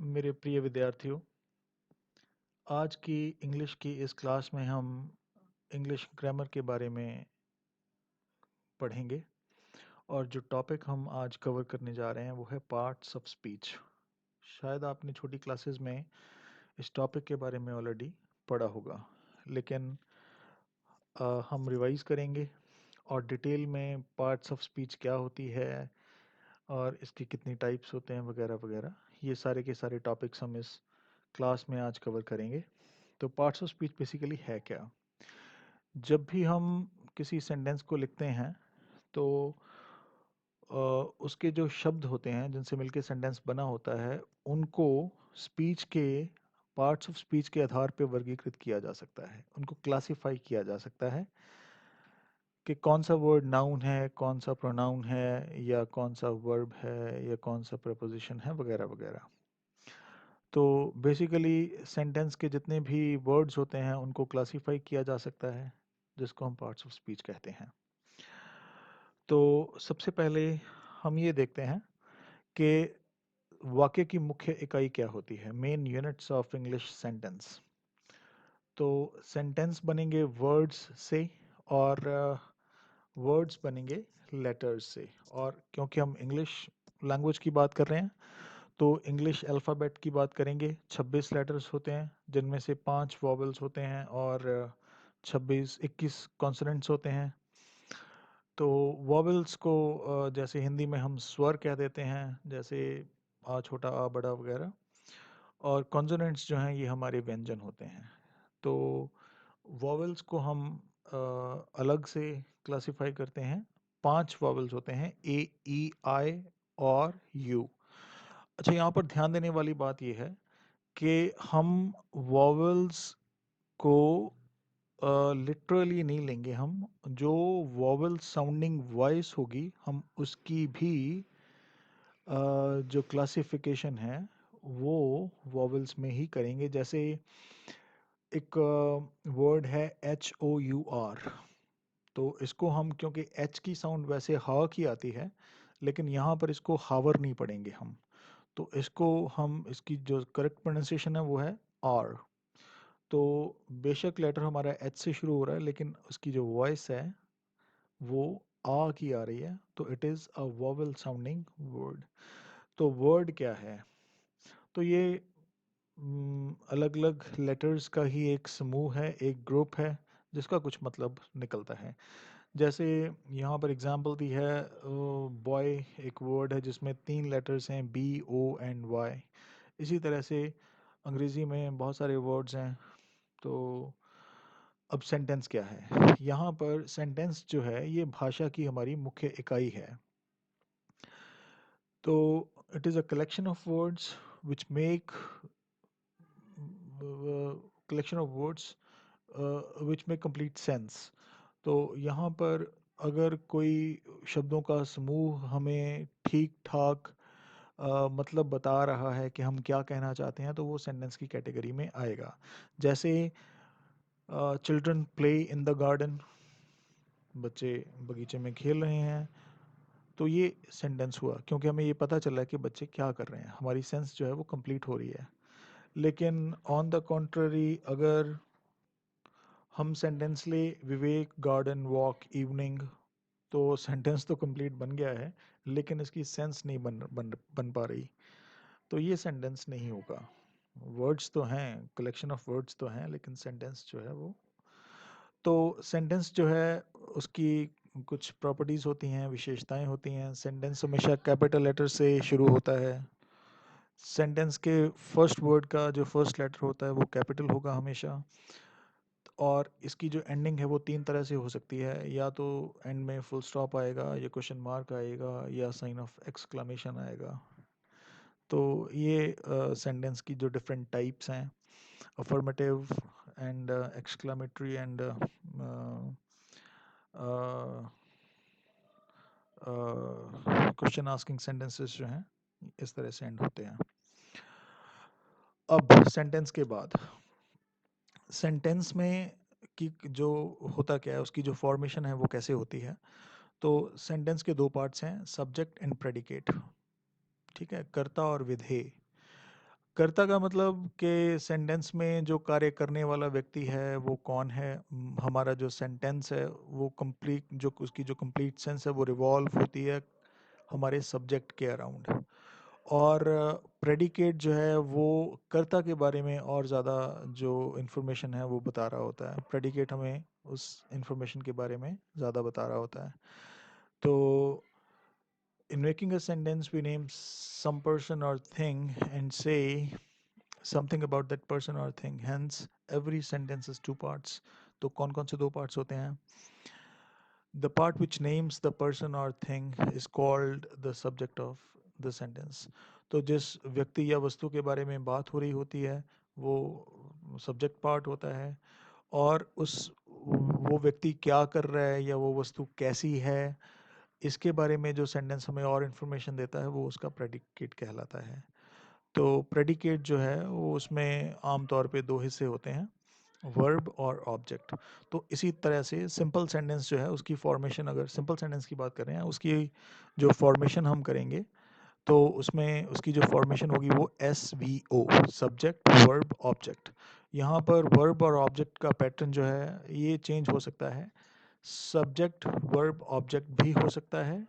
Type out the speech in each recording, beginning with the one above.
मेरे प्रिय विद्यार्थियों, आज की इंग्लिश की इस क्लास में हम इंग्लिश ग्रामर के बारे में पढ़ेंगे और जो टॉपिक हम आज कवर करने जा रहे हैं वो है पार्ट्स ऑफ स्पीच। शायद आपने छोटी क्लासेस में इस टॉपिक के बारे में ऑलरेडी पढ़ा होगा, लेकिन हम रिवाइज करेंगे और डिटेल में पार्ट्स ऑफ स्पीच क्या होती है और इसके कितनी टाइप्स होते हैं वगैरह वगैरह, ये सारे के सारे टॉपिक्स हम इस क्लास में आज कवर करेंगे। तो पार्ट्स ऑफ स्पीच बेसिकली है क्या? जब भी हम किसी सेंटेंस को लिखते हैं तो अ, उसके जो शब्द होते हैं जिनसे मिलके सेंटेंस बना होता है उनको स्पीच के पार्ट्स ऑफ स्पीच के आधार पर वर्गीकृत किया जा सकता है, उनको क्लासिफाई किया जा सकता है कि कौन सा वर्ड नाउन है, कौन सा प्रोनाउन है, या कौन सा वर्ब है, या कौन सा प्रपोजिशन है वगैरह वगैरह। तो बेसिकली सेंटेंस के जितने भी वर्ड्स होते हैं उनको क्लासिफाई किया जा सकता है, जिसको हम पार्ट्स ऑफ स्पीच कहते हैं। तो सबसे पहले हम ये देखते हैं कि वाक्य की मुख्य इकाई क्या होती है, main units of English sentence. तो सेंटेंस बनेंगे वर्ड्स से और वर्ड्स बनेंगे लेटर्स से। और क्योंकि हम इंग्लिश लैंग्वेज की बात कर रहे हैं तो इंग्लिश अल्फ़ाबेट की बात करेंगे। 26 लेटर्स होते हैं जिनमें से 5 वॉवल्स होते हैं और 21 कॉन्सोनेंट्स होते हैं। तो वॉवल्स को जैसे हिंदी में हम स्वर कह देते हैं, जैसे आ छोटा आ बड़ा वगैरह, और कॉन्सोनेंट्स जो हैं ये हमारे व्यंजन होते हैं। तो वॉवल्स को हम अलग से क्लासिफाई करते हैं। 5 वॉवल्स होते हैं, ए ई आई और यू। अच्छा, यहाँ पर ध्यान देने वाली बात यह है कि हम वॉवल्स को लिटरली नहीं लेंगे। हम जो वॉवल साउंडिंग वॉइस होगी हम उसकी भी जो क्लासिफिकेशन है वो वॉवल्स में ही करेंगे। जैसे एक वर्ड है HOUR, तो इसको हम, क्योंकि एच की साउंड वैसे हा की आती है लेकिन यहाँ पर इसको हावर नहीं पढ़ेंगे हम, तो इसको हम, इसकी जो करेक्ट प्रोनाउंसिएशन है वो है आर। तो बेशक लेटर हमारा एच से शुरू हो रहा है लेकिन उसकी जो वॉइस है वो आ की आ रही है, तो it is a vowel sounding word. तो वर्ड क्या है? तो ये अलग अलग लेटर्स का ही एक समूह है, एक ग्रुप है जिसका कुछ मतलब निकलता है। जैसे यहाँ पर एग्जांपल दी है, बॉय एक वर्ड है जिसमें 3 लेटर्स हैं, BONY। इसी तरह से अंग्रेज़ी में बहुत सारे वर्ड्स हैं। तो अब सेंटेंस क्या है? यहाँ पर सेंटेंस जो है ये भाषा की हमारी मुख्य इकाई है। तो it is a collection of words which make collection of words which make complete sense. तो यहाँ पर अगर कोई शब्दों का समूह हमें ठीक ठाक मतलब बता रहा है कि हम क्या कहना चाहते हैं तो वो सेंटेंस की कैटेगरी में आएगा। जैसे children play in the garden, बच्चे बगीचे में खेल रहे हैं, तो ये सेंटेंस हुआ क्योंकि हमें ये पता चला है कि बच्चे क्या कर रहे हैं, हमारी सेंस जो है वो कंप्लीट हो रही है। लेकिन ऑन द कॉन्ट्ररी अगर हम सेंटेंस ले, विवेक गार्डन वॉक इवनिंग, तो सेंटेंस तो कंप्लीट बन गया है लेकिन इसकी सेंस नहीं बन पा रही, तो ये सेंटेंस नहीं होगा। वर्ड्स तो हैं, कलेक्शन ऑफ वर्ड्स तो हैं, लेकिन सेंटेंस जो है वो, तो सेंटेंस जो है उसकी कुछ प्रॉपर्टीज़ होती हैं, विशेषताएं होती हैं। सेंटेंस हमेशा कैपिटल लेटर से शुरू होता है। सेंटेंस के फर्स्ट वर्ड का जो फर्स्ट लेटर होता है वो कैपिटल होगा हमेशा। और इसकी जो एंडिंग है वो 3 तरह से हो सकती है, या तो एंड में फुल स्टॉप आएगा, या क्वेश्चन मार्क आएगा, या साइन ऑफ एक्सक्लेमेशन आएगा। तो ये सेंटेंस की जो डिफरेंट टाइप्स हैं, affirmative and exclamatory and question asking sentences जो हैं इस तरह से एंड होते हैं। अब सेंटेंस के बाद सेंटेंस में की जो होता क्या है, उसकी जो फॉर्मेशन है वो कैसे होती है। तो सेंटेंस के 2 पार्ट्स हैं, सब्जेक्ट एंड प्रेडिकेट। ठीक है, कर्ता और विधेय। कर्ता का मतलब कि सेंटेंस में जो कार्य करने वाला व्यक्ति है वो कौन है। हमारा जो सेंटेंस है वो कंप्लीट, जो उसकी जो कंप्लीट सेंस है वो रिवॉल्व होती है हमारे सब्जेक्ट के अराउंड। और प्रेडिकेट जो है वो कर्ता के बारे में और ज़्यादा जो इन्फॉर्मेशन है वो बता रहा होता है। प्रेडिकेट हमें उस इन्फॉर्मेशन के बारे में ज़्यादा बता रहा होता है। तो in making a sentence we name some person or thing and say something about that person or thing, hence every sentence is two parts। तो कौन कौन से दो parts होते हैं? The part which names the person or thing is called the subject of the sentence। तो जिस व्यक्ति या वस्तु के बारे में बात हो रही होती है वो सब्जेक्ट पार्ट होता है। और उस वो व्यक्ति क्या कर रहा है या वो वस्तु कैसी है इसके बारे में जो सेंटेंस हमें और इन्फॉर्मेशन देता है वो उसका प्रेडिकेट कहलाता है। तो प्रेडिकेट जो है वो उसमें आमतौर पे दो हिस्से होते हैं, वर्ब और ऑब्जेक्ट। तो इसी तरह से सिंपल सेंटेंस जो है उसकी फॉर्मेशन, अगर सिंपल सेंटेंस की बात कर रहे हैं उसकी जो फॉर्मेशन हम करेंगे तो उसमें उसकी जो फॉर्मेशन होगी वो S V O, subject verb object. यहाँ पर वर्ब और ऑब्जेक्ट का पैटर्न जो है ये चेंज हो सकता है। सब्जेक्ट वर्ब ऑब्जेक्ट भी हो सकता है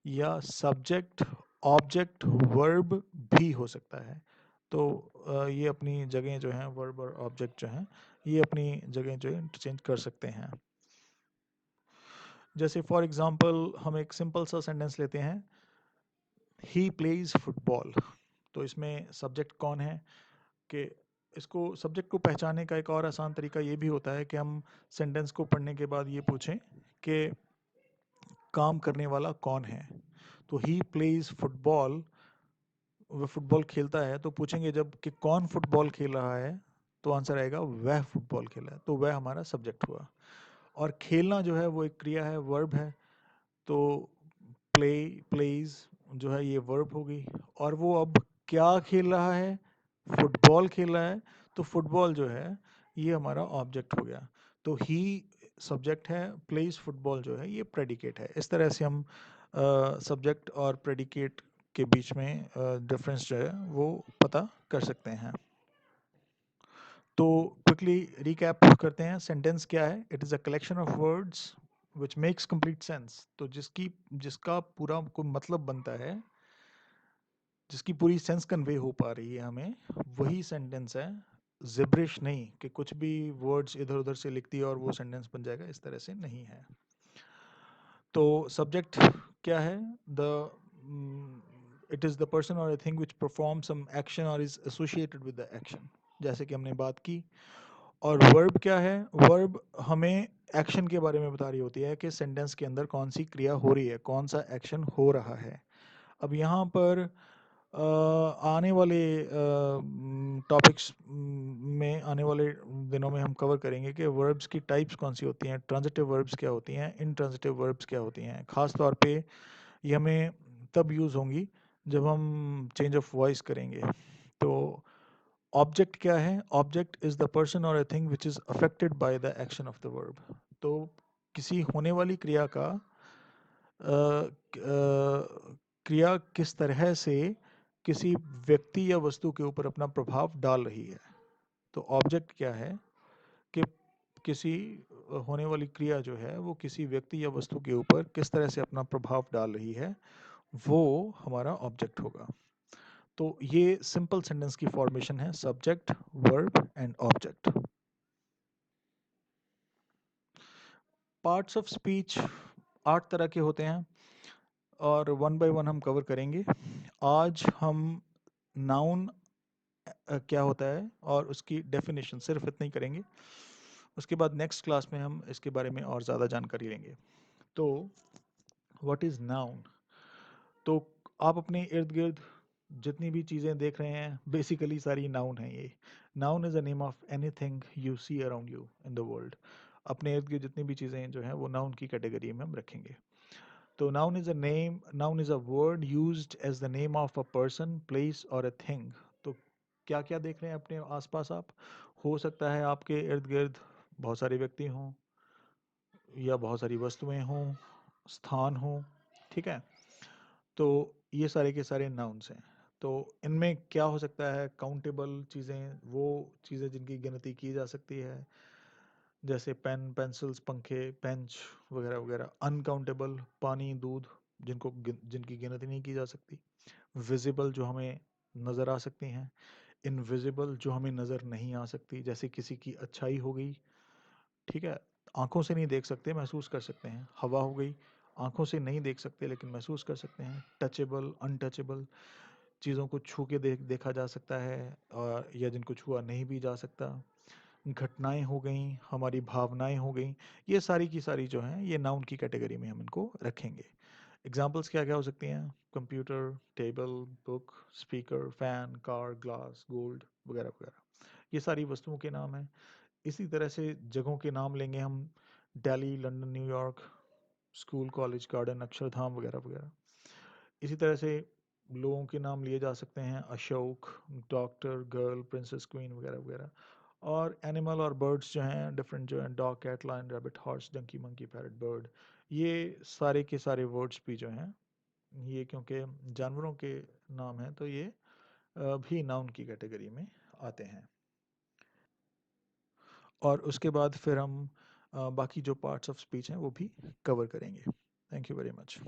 या सब्जेक्ट ऑब्जेक्ट वर्ब भी हो सकता है। तो ये अपनी जगह जो हैं, वर्ब और ऑब्जेक्ट जो हैं ये अपनी जगह जो है इंटरचेंज कर सकते हैं। जैसे फॉर एग्जांपल हम एक सिंपल सा सेंटेंस लेते हैं, ही प्लेज फुटबॉल। तो इसमें सब्जेक्ट कौन है कि इसको सब्जेक्ट को पहचानने का एक और आसान तरीका ये भी होता है कि हम सेंटेंस को पढ़ने के बाद ये पूछें कि काम करने वाला कौन है। तो ही प्लेज फुटबॉल, वह फुटबॉल खेलता है, तो पूछेंगे जब कि कौन फुटबॉल खेल रहा है तो आंसर आएगा वह फुटबॉल खेला है। तो वह हमारा सब्जेक्ट हुआ। और खेलना जो है वो एक क्रिया है, वर्ब है। तो प्ले, प्लेज जो है ये वर्ब होगी। और वो अब क्या खेल रहा है? फुटबॉल खेल रहा है। तो फुटबॉल जो है ये हमारा ऑब्जेक्ट हो गया। तो ही सब्जेक्ट है, प्लेज फुटबॉल जो है ये प्रेडिकेट है। इस तरह से हम सब्जेक्ट और प्रेडिकेट के बीच में डिफरेंस जो है वो पता कर सकते हैं। तो क्विकली रिकैप करते हैं, सेंटेंस क्या है? It is a collection of words which makes complete sense. तो जिसका पूरा कोई मतलब बनता है, जिसकी पूरी सेंस कन्वे हो पा रही है हमें, वही सेंटेंस है। जिब्रिश नहीं कि कुछ भी वर्ड्स इधर उधर से लिख दिया और वो सेंटेंस बन जाएगा, इस तरह से नहीं है। तो सब्जेक्ट क्या है? The it is the person or a thing which perform some action or is associated with the action, जैसे कि हमने बात की। और वर्ब क्या है? वर्ब हमें एक्शन के बारे में बता रही होती है कि सेंटेंस के अंदर कौन सी क्रिया हो रही है, कौन सा एक्शन हो रहा है। अब यहाँ पर आने वाले टॉपिक्स में, आने वाले दिनों में हम कवर करेंगे कि वर्ब्स की टाइप्स कौन सी होती हैं, ट्रांजिटिव वर्ब्स क्या होती हैं, इनट्रांजिटिव वर्ब्स क्या होती हैं। ख़ास तौर पे ये हमें तब यूज़ होंगी जब हम चेंज ऑफ वॉइस करेंगे। तो ऑब्जेक्ट क्या है? ऑब्जेक्ट इज़ द पर्सन और a thing which is affected by the action of the verb. तो किसी होने वाली क्रिया का क्रिया किस तरह से किसी व्यक्ति या वस्तु के ऊपर अपना प्रभाव डाल रही है। तो ऑब्जेक्ट क्या है कि किसी होने वाली क्रिया जो है वो किसी व्यक्ति या वस्तु के ऊपर किस तरह से अपना प्रभाव डाल रही है, वो हमारा ऑब्जेक्ट होगा। तो ये सिंपल सेंटेंस की फॉर्मेशन है, subject verb and object. Parts of speech 8 तरह के होते हैं और वन बाय वन हम कवर करेंगे। आज हम नाउन क्या होता है और उसकी डेफिनेशन सिर्फ इतना ही करेंगे। उसके बाद नेक्स्ट क्लास में हम इसके बारे में और ज़्यादा जानकारी लेंगे। तो व्हाट इज़ नाउन? तो आप अपने इर्द गिर्द जितनी भी चीज़ें देख रहे हैं बेसिकली सारी नाउन है। ये noun is a name of anything you see around you in the world. अपने इर्द गिर्द जितनी भी चीज़ें जो हैं वो नाउन की कैटेगरी में हम रखेंगे। तो noun is a name, noun is a word used as the name of a person, place और अ थिंग। तो क्या क्या देख रहे हैं अपने आसपास आप? हो सकता है आपके इर्द गिर्द बहुत सारे व्यक्ति हों या बहुत सारी वस्तुएं हों, स्थान हों, ठीक है? तो ये सारे के सारे नाउन्स हैं। तो इनमें क्या हो सकता है? काउंटेबल चीज़ें, वो चीज़ें जिनकी गिनती की जा सकती है, जैसे पेन, पेंसिल्स, पंखे, बेंच वगैरह वगैरह। अनकाउंटेबल, पानी, दूध, जिनकी गिनती नहीं की जा सकती। विजिबल, जो हमें नज़र आ सकती हैं। इनविजिबल, जो हमें नज़र नहीं आ सकती, जैसे किसी की अच्छाई हो गई, ठीक है, आंखों से नहीं देख सकते, महसूस कर सकते हैं। हवा हो गई, आंखों से नहीं देख सकते लेकिन महसूस कर सकते हैं। टचेबल, अनटचेबल, चीज़ों को छू के देखा जा सकता है, और या जिनको छुआ नहीं भी जा सकता। घटनाएं हो गई, हमारी भावनाएं हो गई, ये सारी की सारी जो हैं, ये नाउन की कैटेगरी में हम इनको रखेंगे। एग्जाम्पल्स क्या क्या हो सकती हैं? Computer, table, book, speaker, fan, car, glass, gold वगैरह वगैरह, ये सारी वस्तुओं के नाम हैं। इसी तरह से जगहों के नाम लेंगे हम, Delhi, London, New York, school, college, garden, Akshardham वगैरह वगैरह। इसी तरह से लोगों के नाम लिए जा सकते हैं, Ashok, doctor, girl, princess, queen वगैरह वगैरह। और एनिमल और बर्ड्स जो हैं डिफरेंट, जो हैं dog, cat, lion, rabbit, horse, donkey, monkey, parrot, bird, ये सारे के सारे वर्ड्स भी जो हैं, ये क्योंकि जानवरों के नाम हैं, तो ये भी नाउन की कैटेगरी में आते हैं। और उसके बाद फिर हम बाकी जो पार्ट्स ऑफ स्पीच हैं वो भी कवर करेंगे। Thank you very much.